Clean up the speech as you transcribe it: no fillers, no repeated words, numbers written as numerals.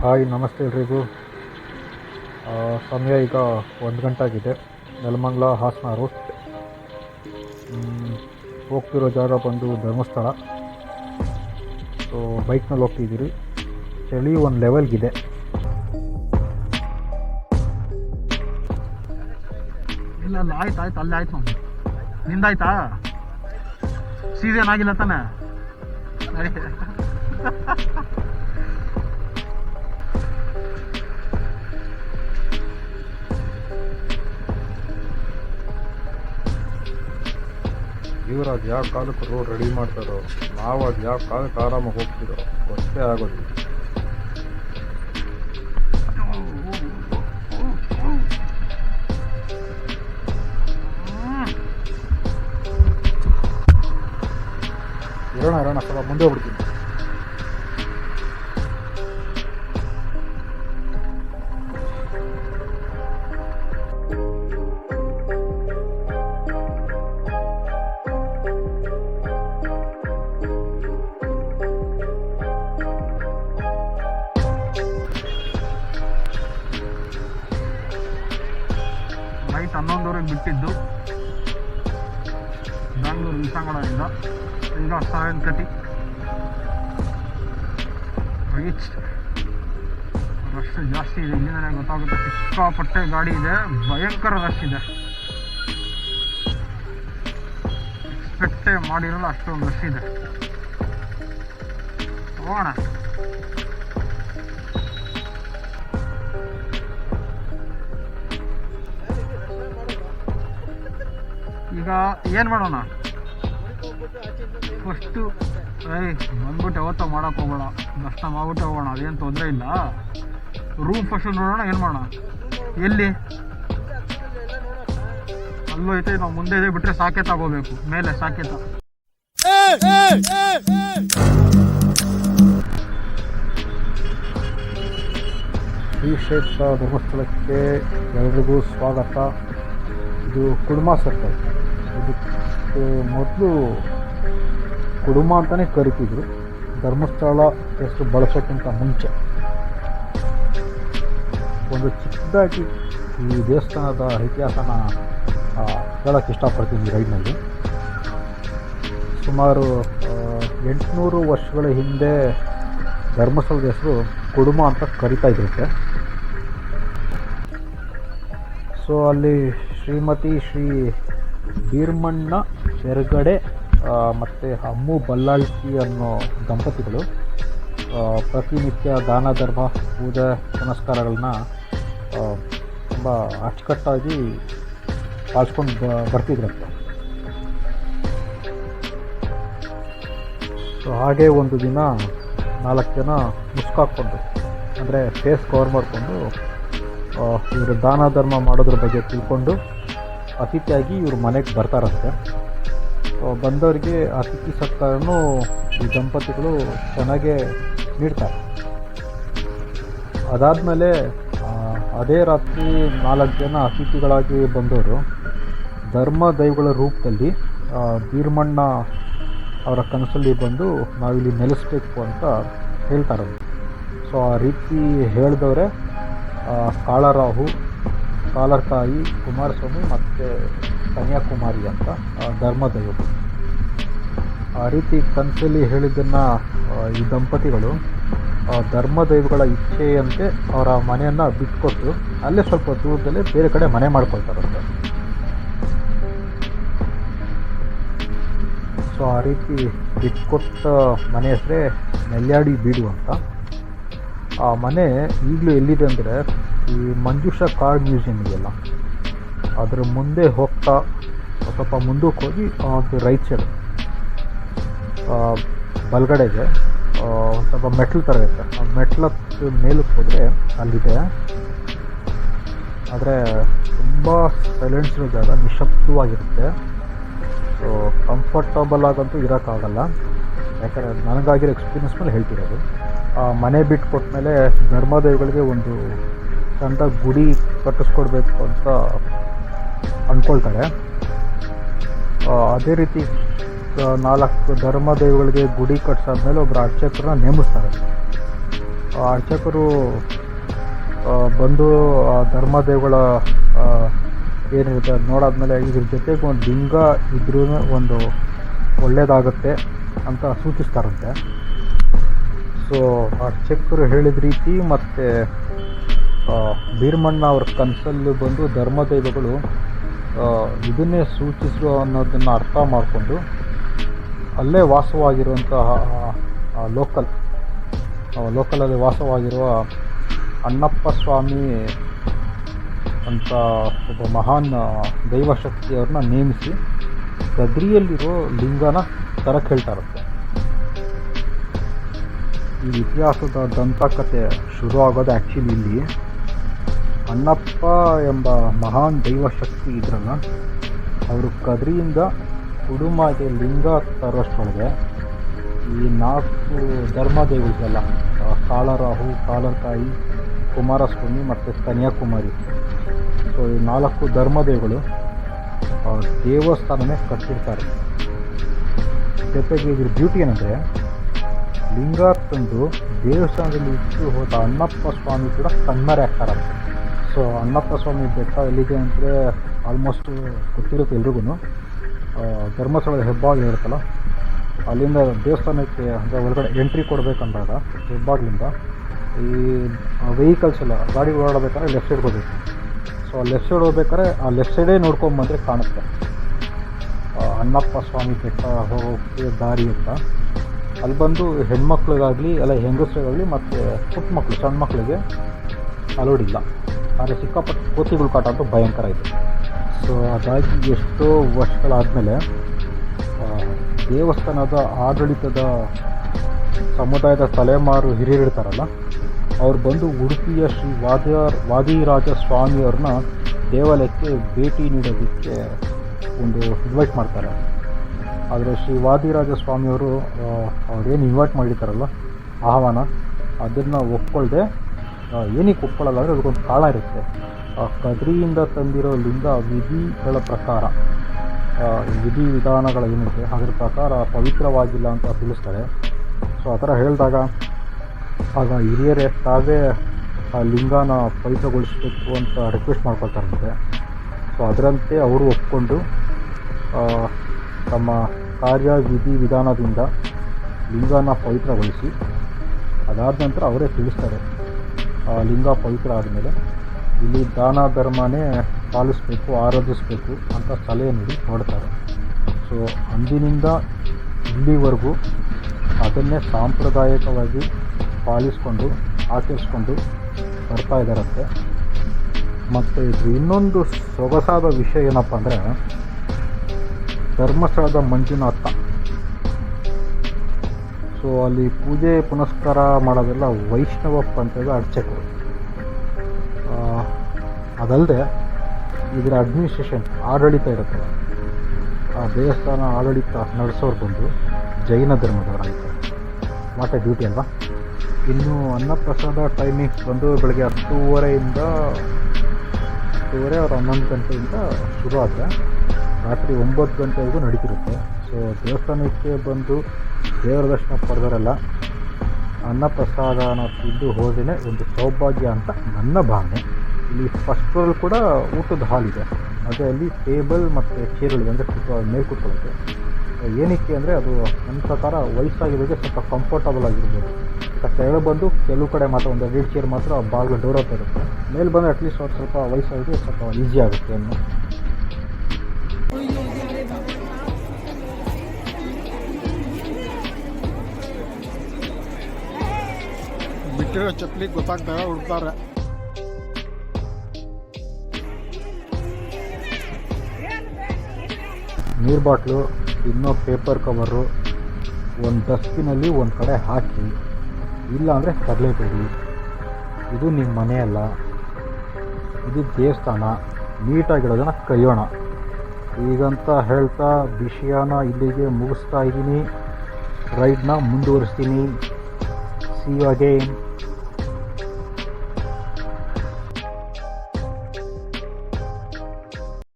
Hi ನಮಸ್ತೆ ಎಲ್ರಿಗೂ. ಸಮಯ ಈಗ 1 ಗಂಟೆ ಆಗಿದೆ. ನೆಲಮಂಗಲ ಹಾಸನ ರೂಟ್. ಹೋಗ್ತಿರೋ ಜಾಗ ಬಂದು ಧರ್ಮಸ್ಥಳ. ಸೊ ಬೈಕ್ನಲ್ಲಿ ಹೋಗ್ತಿದ್ದೀರಿ. ಚಳಿ ಒಂದು ಲೆವೆಲ್ಗಿದೆ. ಇಲ್ಲ ಆಯ್ತು ಅಲ್ಲೇ ಆಯ್ತು. ನಿಂದಾಯ್ತಾ? ಸೀಸನ್ ಆಗಿಲ್ಲ ತಾನೆ? ಇವ್ರು ಅದು ಯಾವ ಕಾಲಕ್ಕೆ ರೋಡ್ ರೆಡಿ ಮಾಡ್ತಾರೋ, ನಾವು ಅದು ಯಾವ ಕಾಲಕ್ಕೆ ಆರಾಮಾಗಿ ಹೋಗ್ತಿರೋ ಗೊತ್ತೇ ಆಗೋದಿಲ್ಲ. ಇರೋಣ ಸ್ವಲ್ಪ ಮುಂದೆ ಹೋಗ್ಬಿಡ್ತೀನಿ. ನೈಟ್ 11:00 ಬಿಟ್ಟಿದ್ದು ಬೆಂಗಳೂರು ವಿಸಂಗಡದಿಂದ. ಈಗ 7:30 ರೀಚ್. ರಶ್ ಜಾಸ್ತಿ ಇದೆ, ಇಲ್ಲಿಂದಲೇ ಗೊತ್ತಾಗುತ್ತೆ. ಸಿಕ್ಕಾಪಟ್ಟೆ ಗಾಡಿ ಇದೆ, ಭಯಂಕರ ರಶ್ ಇದೆ. ಎಕ್ಸ್ಪೆಕ್ಟೇ ಮಾಡಿರಲ್ಲ ಅಷ್ಟೊಂದು ರಶ್ ಇದೆ. ಹೋಗೋಣ. ಈಗ ಏನು ಮಾಡೋಣ? ಫಸ್ಟು ಬಂದ್ಬಿಟ್ಟು ಯಾವತ್ತೋ ಮಾಡೋಕೆ ಹೋಗೋಣ. ದರ್ಶನ ಮಾಡ್ಬಿಟ್ಟು ಹೋಗೋಣ, ಅದೇನು ತೊಂದರೆ ಇಲ್ಲ. ರೂಮ್ ಫಸ್ಟು ನೋಡೋಣ. ಏನು ಮಾಡೋಣ? ಎಲ್ಲಿ ಅಲ್ಲೂ ಐತೆ, ನಾವು ಮುಂದೆ ಇದೆ ಬಿಟ್ಟರೆ ಸಾಕೇತ ಹೋಗಬೇಕು. ಮೇಲೆ ಸಾಕೇತ. ಶ್ರೀ ಕ್ಷೇತ್ರ ಧರ್ಮಸ್ಥಳಕ್ಕೆ ಎಲ್ರಿಗೂ ಸ್ವಾಗತ. ಇದು ಕುಡುಮ ಸರ್ಕಲ್. ಇದಕ್ಕೆ ಮೊದಲು ಕುಡುಮ ಅಂತಲೇ ಕರಿತಿದ್ರು, ಧರ್ಮಸ್ಥಳ ಹೆಸರು ಬಳಸೋಕ್ಕಿಂತ ಮುಂಚೆ. ಒಂದು ಚಿಕ್ಕದಾಗಿ ಈ ದೇವಸ್ಥಾನದ ಇತಿಹಾಸನ ಹೇಳೋಕ್ಕೆ ಇಷ್ಟಪಡ್ತೀನಿ. ರೈಡ್ನಲ್ಲಿ ಸುಮಾರು 800 ವರ್ಷಗಳ ಹಿಂದೆ ಧರ್ಮಸ್ಥಳದ ಹೆಸರು ಕುಡುಮ ಅಂತ ಕರಿತಾ ಇದ್ರಂತೆ. ಸೊ ಅಲ್ಲಿ ಶ್ರೀಮತಿ ಶ್ರೀ ಬೀರ್ಮಣ್ಣ ಶೆರಗಡೆ ಮತ್ತು ಅಮ್ಮು ಬಲ್ಲಾಳ್ಕಿ ಅನ್ನೋ ದಂಪತಿಗಳು ಪ್ರತಿನಿತ್ಯ ದಾನ ಧರ್ಮ ಪೂಜೆ ಪುನಸ್ಕಾರಗಳನ್ನ ತುಂಬ ಅಚ್ಚುಕಟ್ಟಾಗಿ ಪಾಲಿಸ್ಕೊಂಡು ಬರ್ತಿದ್ರಂತೆ. ಸೊ ಹಾಗೆ ಒಂದು ದಿನ 4 ಜನ ಮುಸ್ಕಾಕ್ಕೊಂಡು, ಅಂದರೆ ಫೇಸ್ ಕವರ್ ಮಾಡಿಕೊಂಡು, ಇವರು ದಾನ ಧರ್ಮ ಮಾಡೋದ್ರ ಬಗ್ಗೆ ತಿಳ್ಕೊಂಡು ಅತಿಥಿಯಾಗಿ ಇವ್ರ ಮನೆಗೆ ಬರ್ತಾರಂತೆ. ಬಂದವರಿಗೆ ಅತಿಥಿ ಸತ್ಕಾರನೂ ಈ ದಂಪತಿಗಳು ಚೆನ್ನಾಗೇ ನೀಡ್ತಾರೆ. ಅದಾದಮೇಲೆ ಅದೇ ರಾತ್ರಿ 4 ಜನ ಅತಿಥಿಗಳಾಗಿ ಬಂದವರು ಧರ್ಮ ದೈವಗಳ ರೂಪದಲ್ಲಿ ಬೀರ್ಮಣ್ಣ ಅವರ ಕನಸಲ್ಲಿ ಬಂದು ನಾವಿಲ್ಲಿ ನೆಲೆಸಬೇಕು ಅಂತ ಹೇಳ್ತಾರಂತೆ. ಸೊ ಆ ರೀತಿ ಹೇಳಿದವರೇ ಕಾಳರಾಹು, ಕಾಲರ್ಕಾಯಿ, ಕುಮಾರಸ್ವಾಮಿ ಮತ್ತು ಕನ್ಯಾಕುಮಾರಿ ಅಂತ ಧರ್ಮದೈವಗಳು. ಆ ರೀತಿ ಕನಸಲ್ಲಿ ಹೇಳಿದ್ದನ್ನು ಈ ದಂಪತಿಗಳು ಧರ್ಮದೈವಗಳ ಇಚ್ಛೆಯಂತೆ ಅವರ ಮನೆಯನ್ನು ಬಿಟ್ಕೊಟ್ಟು ಅಲ್ಲೇ ಸ್ವಲ್ಪ ದೂರದಲ್ಲೇ ಬೇರೆ ಕಡೆ ಮನೆ ಮಾಡ್ಕೊಳ್ತಾರಂತೆ. ಸೊ ಆ ರೀತಿ ಬಿಟ್ಕೊಟ್ಟ ಮನೆ ಹೆಸರೇ ನೆಲ್ಯಾಡಿ ಬೀಡು ಅಂತ. ಆ ಮನೆ ಈಗಲೂ ಎಲ್ಲಿದೆ ಅಂದರೆ, ಈ ಮಂಜುಷಾ ಕಾರ್ ಮ್ಯೂಸಿಯಂ ಇದೆಯಲ್ಲ, ಅದರ ಮುಂದೆ ಹೋಗ್ತಾ ಸ್ವಲ್ಪ ಮುಂದಕ್ಕೆ ಹೋಗಿ ಒಂದು ರೈಟ್ ಸೈಡ್ ಬಲಗಡೆಗೆ ಒಂದು ಸ್ವಲ್ಪ ಮೆಟ್ಲು ಥರ ಇರುತ್ತೆ. ಆ ಮೆಟ್ಲಕ್ಕೆ ಮೇಲಕ್ಕೆ ಹೋದರೆ ಅಲ್ಲಿದೆ. ಆದರೆ ತುಂಬ ಸೈಲೆನ್ಸ್ ಇರೋ ಜಾಗ, ನಿಶಬ್ದವಾಗಿರುತ್ತೆ. So comfortable ಆಗಂತೂ ಇರೋಕ್ಕಾಗಲ್ಲ. ಯಾಕಂದರೆ ನನಗಾಗಿರೋ ಎಕ್ಸ್ಪೀರಿಯನ್ಸ್ ಮೇಲೆ ಹೇಳ್ತಿರೋದು. ಮನೆ ಬಿಟ್ಟು ಕೊಟ್ಟಮೇಲೆ ಧರ್ಮದೈವಗಳಿಗೆ ಒಂದು ಸಣ್ಣ ಗುಡಿ ಕಟ್ಟಿಸ್ಕೊಡ್ಬೇಕು ಅಂತ ಅಂದ್ಕೊಳ್ತಾರೆ. ಅದೇ ರೀತಿ 4 ಧರ್ಮದೈವಗಳಿಗೆ ಗುಡಿ ಕಟ್ಟಿಸಾದ್ಮೇಲೆ ಒಬ್ಬರು ಅರ್ಚಕರನ್ನ ನೇಮಿಸ್ತಾರೆ. ಅರ್ಚಕರು ಬಂದು ಧರ್ಮದೇವಗಳ ಏನಿರುತ್ತೆ ಅದು ನೋಡಾದ್ಮೇಲೆ ಇದ್ರ ಜೊತೆಗೆ ಒಂದು ಲಿಂಗ ಇದ್ರೂ ಒಂದು ಒಳ್ಳೆಯದಾಗುತ್ತೆ ಅಂತ ಸೂಚಿಸ್ತಾರಂತೆ. ಸೊ ಅರ್ಚಕರು ಹೇಳಿದ ರೀತಿ ಮತ್ತು ಭೀರಮಣ್ಣ ಅವ್ರ ಕನಸಲ್ಲಿ ಬಂದು ಧರ್ಮದೈವಗಳು ಇದನ್ನೇ ಸೂಚಿಸುವ ಅನ್ನೋದನ್ನು ಅರ್ಥ ಮಾಡಿಕೊಂಡು ಅಲ್ಲೇ ವಾಸವಾಗಿರುವಂತಹ ಲೋಕಲಲ್ಲಿ ವಾಸವಾಗಿರುವ ಅಣ್ಣಪ್ಪ ಸ್ವಾಮಿ ಅಂತ ಒಬ್ಬ ಮಹಾನ್ ದೈವಶಕ್ತಿಯವ್ರನ್ನ ನೇಮಿಸಿ ಕದ್ರಿಯಲ್ಲಿರೋ ಲಿಂಗನ ತರಕ್ಕೆ ಹೇಳ್ತಾರಂತೆ. ಈ ಇತಿಹಾಸದ ದಂತಕಥೆ ಶುರು ಆಗೋದು ಆ್ಯಕ್ಚುಲಿ ಇಲ್ಲಿ ಅಣ್ಣಪ್ಪ ಎಂಬ ಮಹಾನ್ ದೈವಶಕ್ತಿ ಇದ್ರಲ್ಲ, ಅವರು ಕದ್ರಿಯಿಂದ ಕುಡುಮಗೆ ಲಿಂಗ ತರೋಷ್ಟೊಳಗೆ ಈ 4 ಧರ್ಮದೇವರಿಗೆಲ್ಲ ಕಾಳರಾಹು, ಕಾಳರ್ಕಾಯಿ, ಕುಮಾರಸ್ವಾಮಿ ಮತ್ತು ಕನ್ಯಾಕುಮಾರಿ, ಸೊ ಈ 4 ಧರ್ಮದೇವಗಳು ದೇವಸ್ಥಾನನೇ ಕಟ್ಟಿರ್ತಾರೆ. ಜೊತೆಗೆ ಇದ್ರ ಬ್ಯೂಟಿ ಏನಂದರೆ ಲಿಂಗ ತಂದು ದೇವಸ್ಥಾನದಲ್ಲಿ ಇಟ್ಟು ಹೋದ ಅಣ್ಣಪ್ಪ ಸ್ವಾಮಿ ಕೂಡ ಕಣ್ಮರೆ ಆಗ್ತಾರಂತೆ. ಸೊ ಅಣ್ಣಪ್ಪ ಸ್ವಾಮಿ ಬೆಟ್ಟ ಎಲ್ಲಿದೆ ಅಂದರೆ ಆಲ್ಮೋಸ್ಟ್ ಗೊತ್ತಿರುತ್ತೆ ಎಲ್ರಿಗೂ. ಧರ್ಮಸ್ಥಳದ ಹೆಬ್ಬಾಗಿಲು ಇರುತ್ತಲ್ಲ, ಅಲ್ಲಿಂದ ದೇವಸ್ಥಾನಕ್ಕೆ ಅಂದರೆ ಒಳಗಡೆ ಎಂಟ್ರಿ ಕೊಡಬೇಕಂದಾಗ ಹೆಬ್ಬಾಗಿಲಿಂದ ಈ ವೆಹಿಕಲ್ಸ್ ಎಲ್ಲ ಗಾಡಿ ಓಡಾಡಬೇಕಾದ್ರೆ ಲೆಫ್ಟ್ ಸೈಡ್ ಹೋಗಬೇಕು. ಸೊ ಲೆಫ್ಟ್ ಸೈಡ್ ಹೋಗ್ಬೇಕಾದ್ರೆ ಆ ಲೆಫ್ಟ್ ಸೈಡೇ ನೋಡ್ಕೊಂಬಂದರೆ ಕಾಣುತ್ತೆ ಅಣ್ಣಪ್ಪ ಸ್ವಾಮಿ ಬೆಟ್ಟ ಹೋಗೋಕ್ಕೆ ದಾರಿ ಅಂತ. ಅಲ್ಲಿ ಬಂದು ಹೆಣ್ಮಕ್ಳಿಗಾಗಲಿ ಅಲ್ಲ ಹೆಂಗಸರಿಗಾಗಲಿ ಮತ್ತು ಪುಟ್ಟ ಮಕ್ಕಳು ಸಣ್ಣ ಮಕ್ಕಳಿಗೆ ಅಲೋಡಿಲ್ಲ. ಆದರೆ ಸಿಕ್ಕಾಪಟ್ಟೆ ಕೋತಿಗಳು ಕಾಟ ಅಂತೂ ಭಯಂಕರ ಇದೆ. ಸೊ ಅದಾಗಿ ಎಷ್ಟೋ ವರ್ಷಗಳಾದಮೇಲೆ ದೇವಸ್ಥಾನದ ಆಡಳಿತದ ಸಮುದಾಯದ ತಲೆಮಾರು ಹಿರಿಯರಿರ್ತಾರಲ್ಲ, ಅವ್ರು ಬಂದು ಉಡುಪಿಯ ಶ್ರೀ ವಾದಿರಾಜ ಸ್ವಾಮಿಯವ್ರನ್ನ ದೇವಾಲಯಕ್ಕೆ ಭೇಟಿ ನೀಡೋದಕ್ಕೆ ಒಂದು ಇನ್ವೈಟ್ ಮಾಡ್ತಾರೆ. ಆದರೆ ಶ್ರೀ ವಾದಿರಾಜ ಸ್ವಾಮಿಯವರು ಅವ್ರೇನು ಇನ್ವೈಟ್ ಮಾಡಿರ್ತಾರಲ್ಲ ಆಹ್ವಾನ, ಅದನ್ನು ಒಪ್ಕೊಳ್ಳದೆ ಏನಕ್ಕೆ ಒಪ್ಕೊಳ್ಳಲ್ಲ ಅಂದರೆ ಅದಕ್ಕೊಂದು ಕಾರಣ ಇರುತ್ತೆ. ಕದ್ರಿಯಿಂದ ತಂದಿರೋ ಲಿಂಗ ವಿಧಿಗಳ ಪ್ರಕಾರ, ವಿಧಿ ವಿಧಾನಗಳ ಏನಿದೆ ಅದರ ಪ್ರಕಾರ ಪವಿತ್ರವಾಗಿಲ್ಲ ಅಂತ ತಿಳಿಸ್ತಾರೆ. ಸೊ ಆ ಥರ ಹೇಳಿದಾಗ ಆಗ ಹಿರಿಯರೇ ತಾವೇ ಆ ಲಿಂಗನ ಪವಿತ್ರಗೊಳಿಸಬೇಕು ಅಂತ ರಿಕ್ವೆಸ್ಟ್ ಮಾಡ್ಕೊಳ್ತಾರಂತೆ. ಸೊ ಅದರಂತೆ ಅವರು ಒಪ್ಕೊಂಡು ತಮ್ಮ ಕಾರ್ಯ ವಿಧಿ ವಿಧಾನದಿಂದ ಲಿಂಗನ ಪವಿತ್ರಗೊಳಿಸಿ ಅದಾದ ನಂತರ ಅವರೇ ತಿಳಿಸ್ತಾರೆ ಲಿಂಗ ಪವಿತ್ರ ಆದಮೇಲೆ ಇಲ್ಲಿ ದಾನ ಧರ್ಮನೇ ಪಾಲಿಸಬೇಕು, ಆರಾಧಿಸಬೇಕು ಅಂತ ಸಲಹೆ ನೀಡಿ ಹೊರಡ್ತಾರೆ. ಸೊ ಅಂದಿನಿಂದ ಇಲ್ಲಿವರೆಗೂ ಅದನ್ನೇ ಸಾಂಪ್ರದಾಯಿಕವಾಗಿ ಪಾಲಿಸ್ಕೊಂಡು ಆಚರಿಸ್ಕೊಂಡು ಬರ್ತಾ ಇದ್ದಾರಂತೆ. ಮತ್ತು ಇದು ಇನ್ನೊಂದು ಸೊಗಸಾದ ವಿಷಯ ಏನಪ್ಪ ಅಂದರೆ ಧರ್ಮಸ್ಥಳದ ಮಂಜುನಾಥ. ಸೊ ಅಲ್ಲಿ ಪೂಜೆ ಪುನಸ್ಕಾರ ಮಾಡೋದೆಲ್ಲ ವೈಷ್ಣವ ಪಂಥದ ಅರ್ಚಕರು. ಅದಲ್ಲದೆ ಇದರ ಅಡ್ಮಿನಿಸ್ಟ್ರೇಷನ್ ಆಡಳಿತ ಇರುತ್ತಲ್ಲ, ಆ ದೇವಸ್ಥಾನ ಆಡಳಿತ ನಡೆಸೋರು ಬಂದು ಜೈನ ಧರ್ಮದವರಾಗಿರ್ತಾರೆ. ವಾಟ್ ಎ ಬ್ಯೂಟಿ ಅಲ್ವಾ. ಇನ್ನು ಅನ್ನಪ್ರಸಾದ ಟೈಮಿಂಗ್ಸ್ ಬಂದು ಬೆಳಗ್ಗೆ 10:30 ಅವ್ರ 11 ಗಂಟೆಯಿಂದ ಶುರು ಆದರೆ ರಾತ್ರಿ 9 ಗಂಟೆವರೆಗೂ ನಡೀತಿರುತ್ತೆ. ಸೊ ದೇವಸ್ಥಾನಕ್ಕೆ ಬಂದು ದೇವರ ದರ್ಶನ ಪಡೆದವರೆಲ್ಲ ಅನ್ನಪ್ರಸಾದನ ತಿಂದು ಹೋದರೆ ಒಂದು ಸೌಭಾಗ್ಯ ಅಂತ ನನ್ನ ಭಾವನೆ. ಇಲ್ಲಿ ಫಸ್ಟ್ ಫ್ಲೋರ್ ಕೂಡ ಊಟದ ಹಾಲ್ ಇದೆ, ಅದೇ ಅಲ್ಲಿ ಟೇಬಲ್ ಮತ್ತು ಚೇರ್ಗಳಿದೆ, ಅಂದರೆ ಮೇಲೆ ಕೂತ್ಕೊಳ್ಳೋಕ್ಕೆ. ಏನಕ್ಕೆ ಅಂದರೆ ಅದು ನನ್ನ ಪ್ರಕಾರ ವಯಸ್ಸಾಗಿರೋರಿಗೆ ಸ್ವಲ್ಪ ಕಂಫರ್ಟಬಲ್ ಆಗಿರ್ಬೋದು. ಕೆಳಗೆ ಬಂದು ಕೆಲವು ಕಡೆ ಮಾತ್ರ ಒಂದು 2 ಚೇರ್ ಮಾತ್ರ ಬಾಗಿಲು ಡೋರ್ ಹತ್ರ ಇರುತ್ತೆ. ಮೇಲೆ ಬಂದರೆ ಅಟ್ಲೀಸ್ಟ್ ಅವ್ರು ಸ್ವಲ್ಪ ವಯಸ್ಸಾಗಿದೆ, ಸ್ವಲ್ಪ ಈಸಿ ಆಗುತ್ತೆ ಅನ್ನೋ. ಬಿಟ್ಟಿರೋ ಚಪ್ಪಲಿ ಗೊತ್ತಾಗ್ತಾರೆ ಹುಡ್ತಾರೆ. ನೀರು ಬಾಟ್ಲು, ಇನ್ನೂ ಪೇಪರ್ ಕವರು ಒಂದು ಡಸ್ಟ್ಬಿನಲ್ಲಿ ಒಂದು ಕಡೆ ಹಾಕಿ, ಇಲ್ಲ ಅಂದರೆ ತರಲೇಬೇಡಿ. ಇದು ನಿಮ್ಮ ಮನೆಯಲ್ಲ, ಇದು ದೇವಸ್ಥಾನ, ನೀಟಾಗಿರೋದನ್ನು ಕೈಯೋಣ. ಈಗಂತ ಹೇಳ್ತಾ ವಿಷಯನ ಇಲ್ಲಿಗೆ ಮುಗಿಸ್ತಾ ಇದ್ದೀನಿ. ರೈಡ್ನ ಮುಂದುವರಿಸ್ತೀನಿ. See you again.